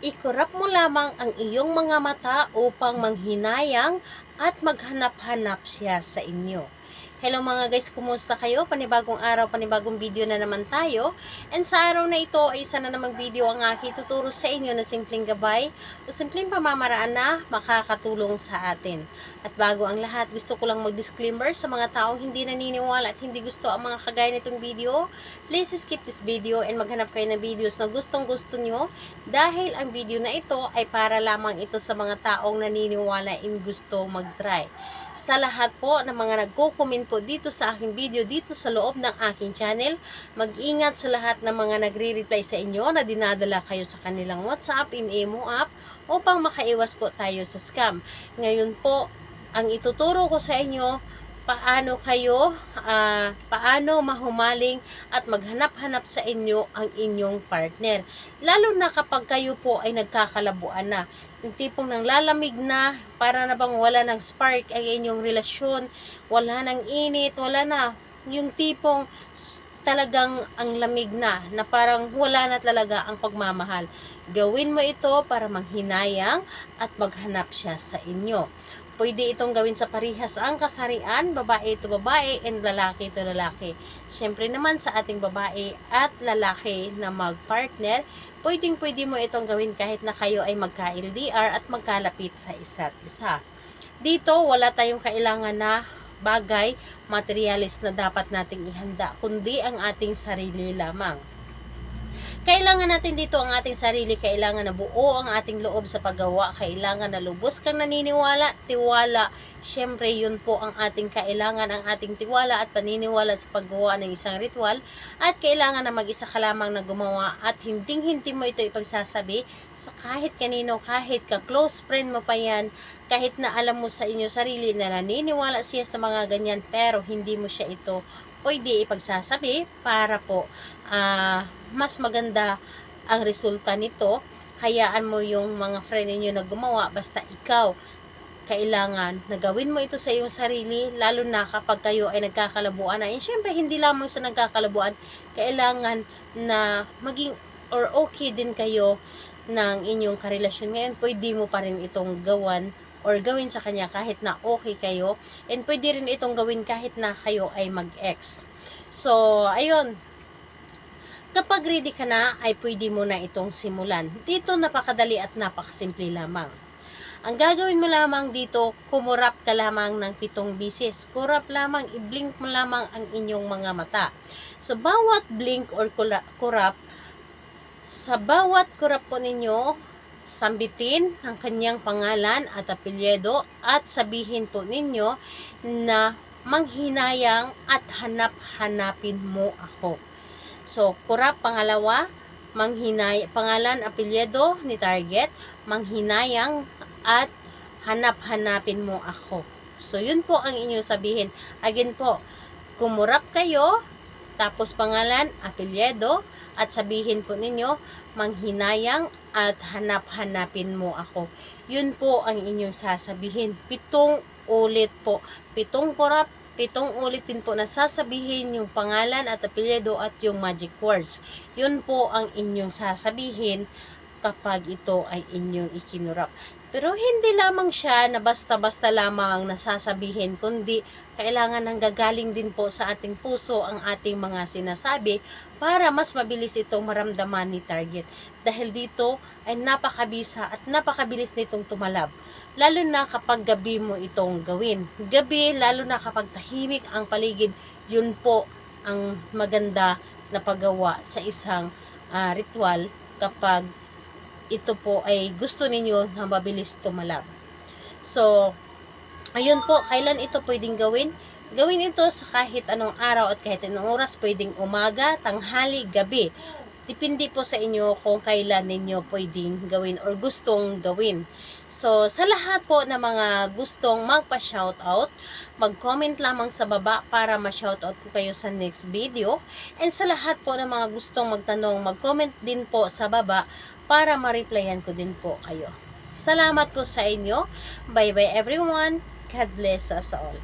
Ikurap mo lamang ang iyong mga mata upang manghinayang at maghanap-hanap siya sa inyo. Hello mga guys, kumusta kayo? Panibagong araw, panibagong video na naman tayo. And sa araw na ito ay isa na namang video ang aking tuturo sa inyo na simpleng gabay o simpleng pamamaraan na makakatulong sa atin. At bago ang lahat, gusto ko lang mag-disclaimer sa mga taong hindi naniniwala at hindi gusto ang mga kagaya nitong video. Please skip this video and maghanap kayo ng videos na gustong gusto nyo dahil ang video na ito ay para lamang ito sa mga taong naniniwala in gusto mag-try. Sa lahat po ng mga nagko-comment po dito sa aking video dito sa loob ng aking channel, mag-ingat sa lahat ng mga nagre-reply sa inyo na dinadala kayo sa kanilang WhatsApp in Emo app upang makaiwas po tayo sa scam. Ngayon po, ang ituturo ko sa inyo paano mahumaling at maghanap-hanap sa inyo ang inyong partner. Lalo na kapag kayo po ay nagkakalabuan na. Yung tipong nang lalamig na, para na bang wala ng spark ang inyong relasyon, wala ng init, wala na. Yung tipong talagang ang lamig na parang wala na talaga ang pagmamahal. Gawin mo ito para manghinayang at maghanap siya sa inyo. Pwede itong gawin sa parihas ang kasarian, babae ito babae and lalaki ito lalaki. Siyempre naman sa ating babae at lalaki na mag-partner, pwede mo itong gawin kahit na kayo ay magka-LDR at magkalapit sa isa't isa. Dito wala tayong kailangan na bagay, materialis na dapat nating ihanda, kundi ang ating sarili lamang. Kailangan natin dito ang ating sarili, kailangan na buo ang ating loob sa paggawa, kailangan na lubos kang naniniwala, tiwala. Siyempre yun po ang ating kailangan, ang ating tiwala at paniniwala sa paggawa ng isang ritual. At kailangan na mag-isa ka lamang na gumawa at hinding-hindi mo ito ipagsasabi sa kahit kanino, kahit ka-close friend mo pa yan, kahit na alam mo sa inyo sarili na naniniwala siya sa mga ganyan pero hindi mo siya ito pwede ipagsasabi para po mas maganda ang resulta nito. Hayaan mo yung mga friend niyo na gumawa, basta ikaw kailangan na gawin mo ito sa iyong sarili, lalo na kapag kayo ay nagkakalabuan na. And syempre hindi lamang sa nagkakalabuan, kailangan na maging or okay din kayo ng inyong karelasyon. Ngayon pwede mo pa rin itong gawan or gawin sa kanya kahit na okay kayo, and pwede rin itong gawin kahit na kayo ay mag-ex. So ayun, kapag ready ka na, ay pwede mo na itong simulan. Dito napakadali at napakasimple lamang. Ang gagawin mo lamang dito, kumurap ka lamang ng 7 bisis. Kurap lamang, i-blink mo lamang ang inyong mga mata. So bawat blink or kurap, sa bawat kurap po ninyo, sambitin ang kanyang pangalan at apelyido at sabihin po ninyo na manghinayang at hanap-hanapin mo ako. So, kurap pangalawa, pangalan, apelyido ni target, manghinayang at hanap-hanapin mo ako. So, yun po ang inyong sabihin. Again po, kumurap kayo, tapos pangalan, apelyido, at sabihin po ninyo, manghinayang at hanap-hanapin mo ako. Yun po ang inyong sasabihin. 7 ulit po. 7 kurap, 7 ulit din po na sasabihin yung pangalan at apelyido at yung magic words. Yun po ang inyong sasabihin kapag ito ay inyong ikinurap. Pero hindi lamang siya na basta-basta lamang nasasabihin, kundi kailangan nang gagaling din po sa ating puso ang ating mga sinasabi para mas mabilis itong maramdaman ni target. Dahil dito ay napakabisa at napakabilis nitong tumalab. Lalo na kapag gabi mo itong gawin. Gabi, lalo na kapag tahimik ang paligid, yun po ang maganda na paggawa sa isang ritual kapag ito po ay gusto ninyo na mabilis tumalab. So, ayun po, kailan ito pwedeng gawin? Gawin ito sa kahit anong araw at kahit anong oras, pwedeng umaga, tanghali, gabi. Depende po sa inyo kung kailan ninyo pwedeng gawin or gustong gawin. So, sa lahat po na mga gustong magpa-shoutout, mag-comment lamang sa baba para ma-shoutout ko kayo sa next video. And sa lahat po na mga gustong magtanong, mag-comment din po sa baba para ma-replyan ko din po kayo. Salamat po sa inyo. Bye-bye everyone. God bless us all.